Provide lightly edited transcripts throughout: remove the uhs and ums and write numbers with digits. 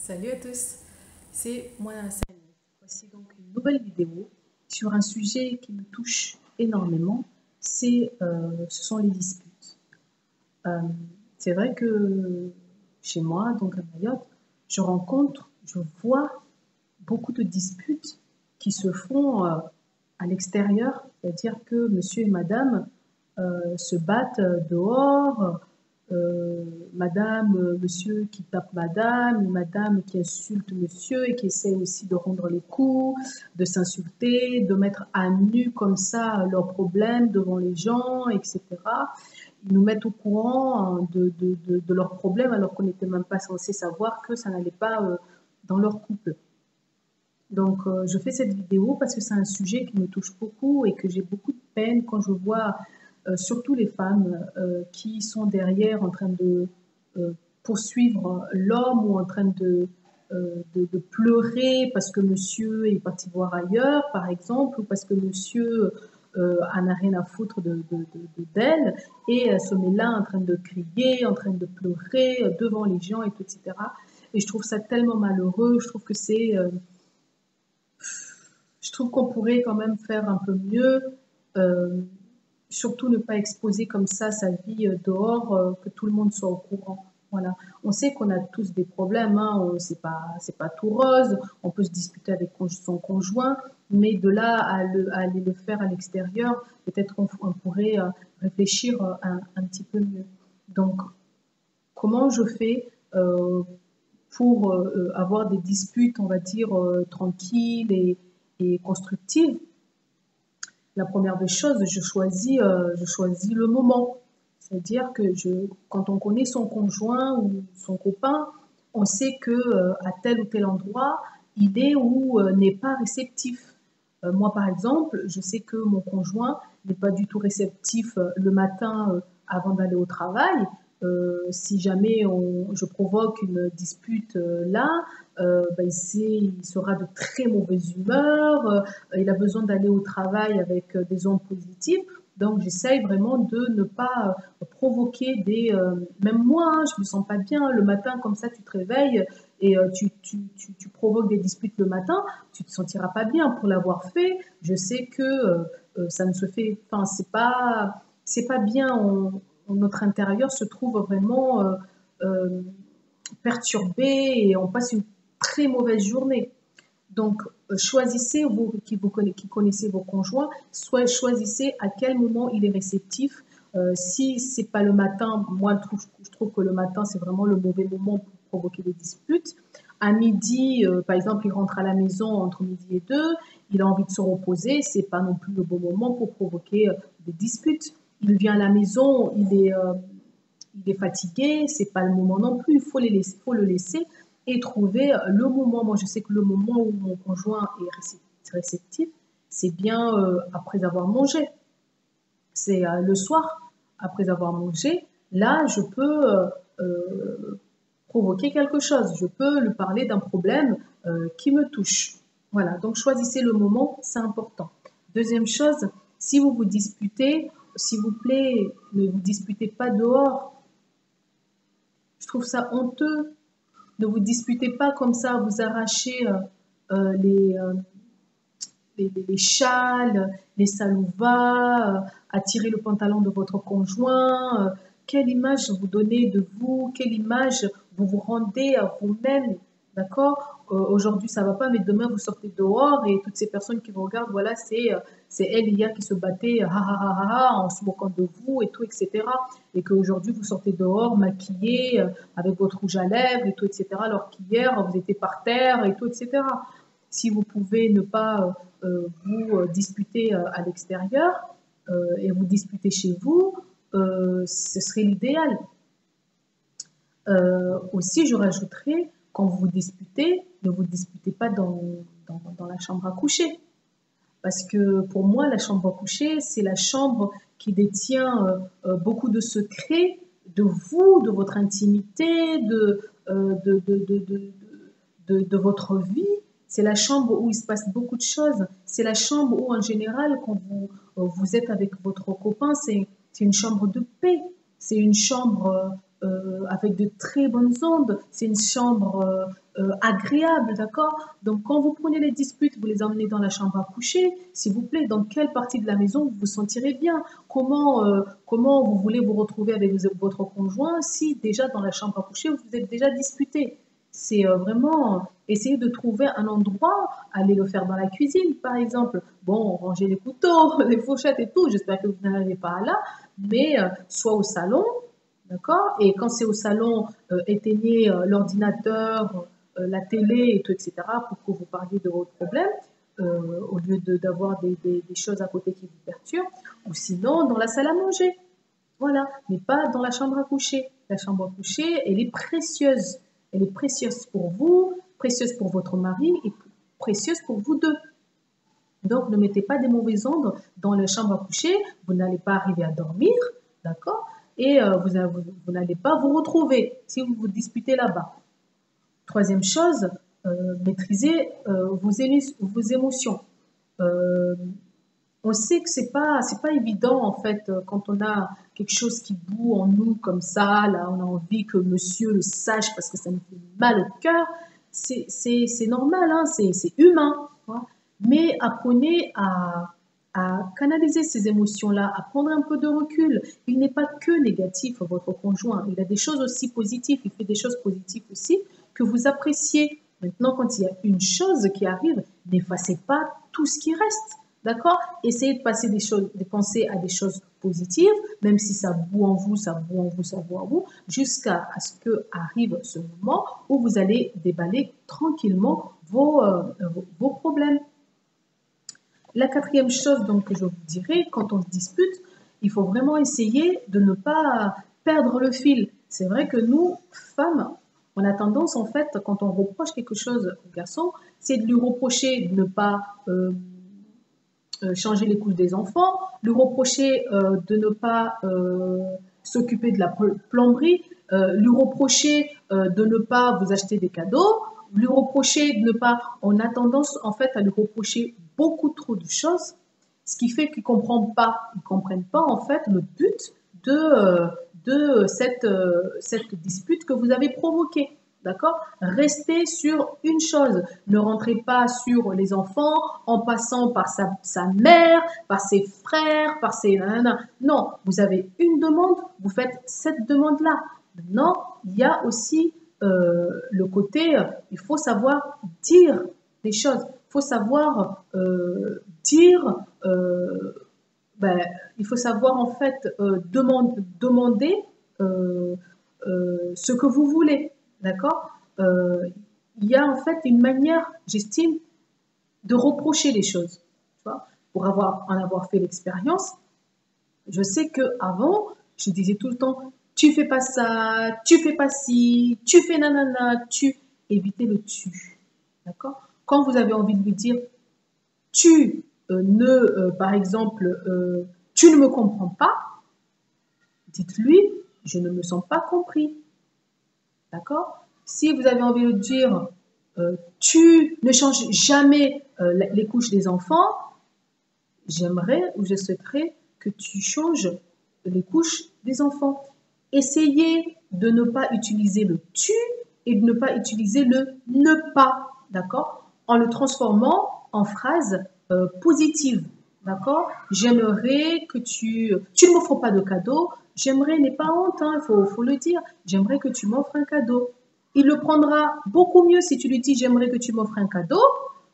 Salut à tous, c'est moi Sally. Voici donc une nouvelle vidéo sur un sujet qui me touche énormément, ce sont les disputes. C'est vrai que chez moi, donc à Mayotte, je vois beaucoup de disputes qui se font à l'extérieur, c'est-à-dire que monsieur et madame se battent dehors, madame, monsieur qui tape madame, et madame qui insulte monsieur et qui essaie aussi de rendre les coups, de s'insulter, de mettre à nu comme ça leurs problèmes devant les gens, etc. Ils nous mettent au courant de leurs problèmes alors qu'on n'était même pas censé savoir que ça n'allait pas dans leur couple. Donc, je fais cette vidéo parce que c'est un sujet qui me touche beaucoup et que j'ai beaucoup de peine quand je vois surtout les femmes qui sont derrière en train de poursuivre l'homme ou en train de pleurer parce que monsieur est parti voir ailleurs, par exemple, ou parce que monsieur en a rien à foutre d'elle et elle se met là en train de crier, en train de pleurer devant les gens, et tout, etc. Et je trouve ça tellement malheureux, je trouve que je trouve qu'on pourrait quand même faire un peu mieux, euh, surtout ne pas exposer comme ça sa vie dehors, que tout le monde soit au courant. Voilà. On sait qu'on a tous des problèmes, hein, c'est pas tout rose, on peut se disputer avec son conjoint, mais de là à aller le faire à l'extérieur, peut-être qu'on pourrait réfléchir un petit peu mieux. Donc, comment je fais pour avoir des disputes, on va dire, tranquilles et constructives? La première des choses, je choisis le moment. C'est-à-dire que quand on connaît son conjoint ou son copain, on sait que à tel ou tel endroit, il est ou n'est pas réceptif. Moi, par exemple, je sais que mon conjoint n'est pas du tout réceptif le matin avant d'aller au travail. Si jamais je provoque une dispute là, ben, il sera de très mauvaise humeur, il a besoin d'aller au travail avec des ondes positives. Donc, j'essaye vraiment de ne pas provoquer même moi, hein, je me sens pas bien le matin, comme ça, tu te réveilles et tu provoques des disputes le matin, tu te sentiras pas bien pour l'avoir fait. Je sais que ça ne se fait, enfin, c'est pas bien. Notre intérieur se trouve vraiment euh, perturbé et on passe une très mauvaise journée. Donc, choisissez, qui connaissez vos conjoints, soit choisissez à quel moment il est réceptif. Si c'est pas le matin, moi je trouve que le matin c'est vraiment le mauvais moment pour provoquer des disputes. À midi, par exemple, il rentre à la maison entre midi et 2, il a envie de se reposer, c'est pas non plus le bon moment pour provoquer des disputes. Il vient à la maison, il est fatigué, c'est pas le moment non plus, faut le laisser et trouver le moment. Moi, je sais que le moment où mon conjoint est réceptif, c'est bien après avoir mangé. C'est le soir, après avoir mangé. Là, je peux provoquer quelque chose. Je peux lui parler d'un problème qui me touche. Voilà, donc choisissez le moment, c'est important. Deuxième chose, si vous vous disputez, s'il vous plaît, ne vous disputez pas dehors. Je trouve ça honteux. Ne vous disputez pas comme ça, vous arrachez euh, les, euh, les châles, les salouvas, à tirer le pantalon de votre conjoint. Quelle image vous donnez de vous? Quelle image vous vous rendez à vous-même? D'accord? Aujourd'hui, ça va pas, mais demain, vous sortez dehors et toutes ces personnes qui vous regardent, voilà, c'est elle hier qui se battait en se moquant de vous et tout, etc. Et qu'aujourd'hui, vous sortez dehors maquillé, avec votre rouge à lèvres et tout, etc. Alors qu'hier, vous étiez par terre et tout, etc. Si vous pouvez ne pas vous disputer à l'extérieur et vous disputer chez vous, ce serait l'idéal. Aussi, je rajouterais, quand vous vous disputez, ne vous disputez pas dans la chambre à coucher. Parce que pour moi, la chambre à coucher, c'est la chambre qui détient beaucoup de secrets de vous, de votre intimité, de votre vie. C'est la chambre où il se passe beaucoup de choses. C'est la chambre où, en général, quand vous êtes avec votre copain, c'est une chambre de paix. C'est une chambre avec de très bonnes ondes. C'est une chambre agréable, d'accord? Donc, quand vous prenez les disputes, vous les emmenez dans la chambre à coucher, s'il vous plaît, dans quelle partie de la maison vous vous sentirez bien? Comment vous voulez vous retrouver avec votre conjoint si déjà dans la chambre à coucher, vous êtes déjà disputé? C'est vraiment essayer de trouver un endroit, aller le faire dans la cuisine, par exemple. Bon, ranger les couteaux, les fourchettes et tout, j'espère que vous n'arrivez pas là, mais soit au salon, d'accord? Et quand c'est au salon, éteignez l'ordinateur, la télé et tout, etc., pour que vous parliez de vos problèmes, au lieu d'avoir des choses à côté qui vous perturbent, ou sinon dans la salle à manger. Voilà, mais pas dans la chambre à coucher. La chambre à coucher, elle est précieuse. Elle est précieuse pour vous, précieuse pour votre mari et précieuse pour vous deux. Donc, ne mettez pas des mauvaises ondes dans la chambre à coucher. Vous n'allez pas arriver à dormir, d'accord? Et vous n'allez pas vous retrouver si vous vous disputez là-bas. Troisième chose, maîtrisez vos émotions. On sait que c'est pas évident en fait quand on a quelque chose qui bout en nous comme ça, là on a envie que monsieur le sache parce que ça nous fait mal au cœur. C'est normal, hein, c'est humain. Hein. Mais apprenez à canaliser ces émotions-là, à prendre un peu de recul. Il n'est pas que négatif, votre conjoint. Il a des choses aussi positives, il fait des choses positives aussi que vous appréciez. Maintenant, quand il y a une chose qui arrive, n'effacez pas tout ce qui reste. D'accord? Essayez de passer de penser à des choses positives, même si ça boue en vous, ça boue en vous, ça boue en vous, jusqu'à ce que arrive ce moment où vous allez déballer tranquillement vos problèmes. La quatrième chose donc, que je vous dirais, quand on se dispute, il faut vraiment essayer de ne pas perdre le fil. C'est vrai que nous, femmes, on a tendance, en fait, quand on reproche quelque chose au garçon, c'est de lui reprocher de ne pas changer les couches des enfants, lui reprocher de ne pas s'occuper de la plomberie, lui reprocher de ne pas vous acheter des cadeaux, lui reprocher de ne pas... On a tendance, en fait, à lui reprocher beaucoup trop de choses, ce qui fait qu'ils ne comprennent pas, en fait, le but de cette dispute que vous avez provoquée. D'accord? Restez sur une chose. Ne rentrez pas sur les enfants en passant par sa mère, par ses frères, par ses... Non, vous avez une demande, vous faites cette demande-là. Maintenant, il y a aussi le côté, il faut savoir dire les choses. Il faut savoir il faut savoir en fait demander ce que vous voulez. D'accord? Il y a en fait une manière, j'estime, de reprocher les choses. Tu vois? Pour en avoir fait l'expérience, je sais qu'avant, je disais tout le temps, tu fais pas ça, tu fais pas ci, tu fais nanana, tu. Évitez le tu. D'accord? Quand vous avez envie de lui dire, par exemple, tu ne me comprends pas, dites-lui, je ne me sens pas compris. D'accord? Si vous avez envie de dire, tu ne changes jamais les couches des enfants, j'aimerais ou je souhaiterais que tu changes les couches des enfants. Essayez de ne pas utiliser le tu et de ne pas utiliser le ne pas, d'accord? En le transformant en phrase positive, d'accord? J'aimerais que tu ne m'offres pas de cadeau. J'aimerais, n'aie pas honte, hein, faut le dire. J'aimerais que tu m'offres un cadeau. Il le prendra beaucoup mieux si tu lui dis j'aimerais que tu m'offres un cadeau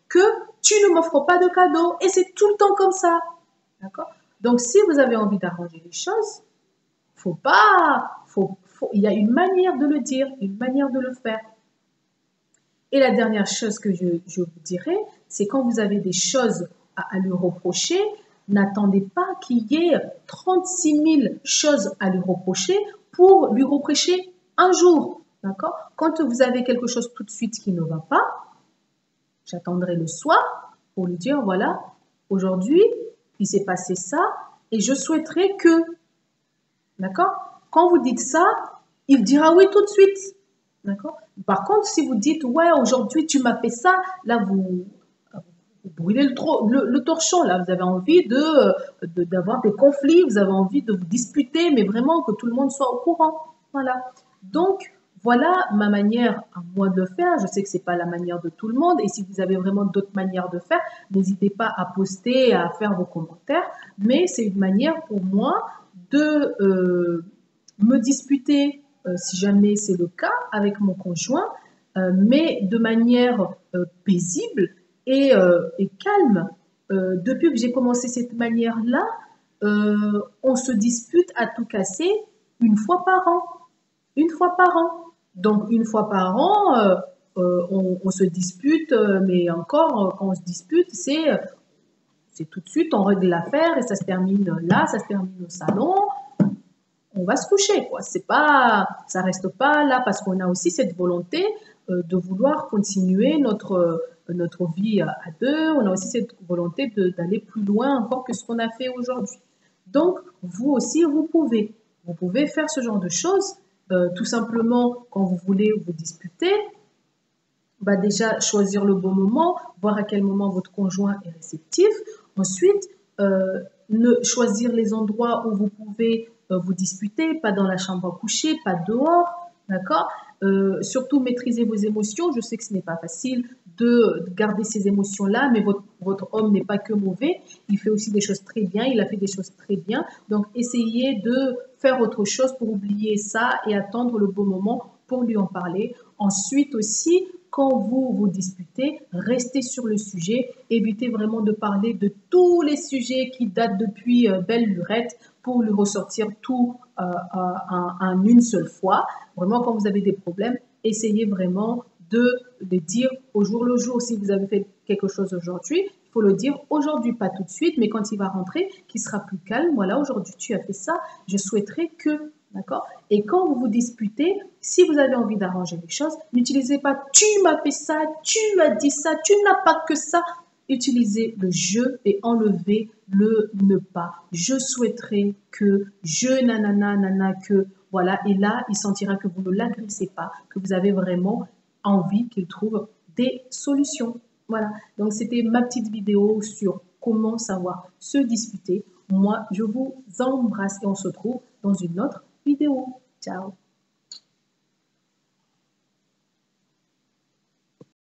que tu ne m'offres pas de cadeau. Et c'est tout le temps comme ça. D'accord? Donc, si vous avez envie d'arranger les choses, il y a une manière de le dire, une manière de le faire. Et la dernière chose que je vous dirais, c'est quand vous avez des choses à lui reprocher, n'attendez pas qu'il y ait 36 000 choses à lui reprocher pour lui reprocher un jour. D'accord? Quand vous avez quelque chose tout de suite qui ne va pas, j'attendrai le soir pour lui dire, voilà, aujourd'hui, il s'est passé ça et je souhaiterais que... D'accord? Quand vous dites ça, il dira oui tout de suite. D'accord? Par contre, si vous dites, ouais, aujourd'hui, tu m'as fait ça, là, vous brûlez le torchon, là, vous avez envie d'avoir des conflits, vous avez envie de vous disputer, mais vraiment que tout le monde soit au courant. Voilà. Donc, voilà ma manière à moi de le faire. Je sais que c'est pas la manière de tout le monde. Et si vous avez vraiment d'autres manières de faire, n'hésitez pas à poster, à faire vos commentaires. Mais c'est une manière pour moi de me disputer, si jamais c'est le cas, avec mon conjoint, mais de manière paisible et calme. Depuis que j'ai commencé cette manière-là, on se dispute à tout casser une fois par an. Une fois par an. Donc, une fois par an, on se dispute, mais encore, quand on se dispute, c'est tout de suite, on règle l'affaire et ça se termine là, ça se termine au salon, on va se coucher, quoi. C'est pas, ça reste pas là parce qu'on a aussi cette volonté de vouloir continuer notre vie à deux. On a aussi cette volonté d'aller plus loin encore que ce qu'on a fait aujourd'hui. Donc, vous aussi, vous pouvez faire ce genre de choses. Tout simplement, quand vous voulez vous disputer, bah déjà choisir le bon moment, voir à quel moment votre conjoint est réceptif. Ensuite, choisir les endroits où vous pouvez vous disputer, pas dans la chambre à coucher, pas dehors, d'accord. Surtout maîtriser vos émotions. Je sais que ce n'est pas facile de garder ces émotions-là, mais votre homme n'est pas que mauvais, il fait aussi des choses très bien, il a fait des choses très bien. Donc, essayez de faire autre chose pour oublier ça et attendre le bon moment pour lui en parler. Ensuite aussi, quand vous vous disputez, restez sur le sujet, évitez vraiment de parler de tous les sujets qui datent depuis belle lurette pour lui ressortir tout en une seule fois. Vraiment, quand vous avez des problèmes, essayez vraiment de les dire au jour le jour. Si vous avez fait quelque chose aujourd'hui, il faut le dire aujourd'hui, pas tout de suite, mais quand il va rentrer, qu'il sera plus calme. Voilà, aujourd'hui tu as fait ça, je souhaiterais que, d'accord. Et quand vous vous disputez, si vous avez envie d'arranger les choses, n'utilisez pas tu m'as fait ça, tu m'as dit ça, tu n'as pas que ça. Utilisez le je et enlevez le ne pas. Je souhaiterais que, je nanana, nana, que, voilà. Et là, il sentira que vous ne l'agressez pas, que vous avez vraiment envie qu'il trouve des solutions. Voilà. Donc, c'était ma petite vidéo sur comment savoir se disputer. Moi, je vous embrasse et on se retrouve dans une autre vidéo. Ciao.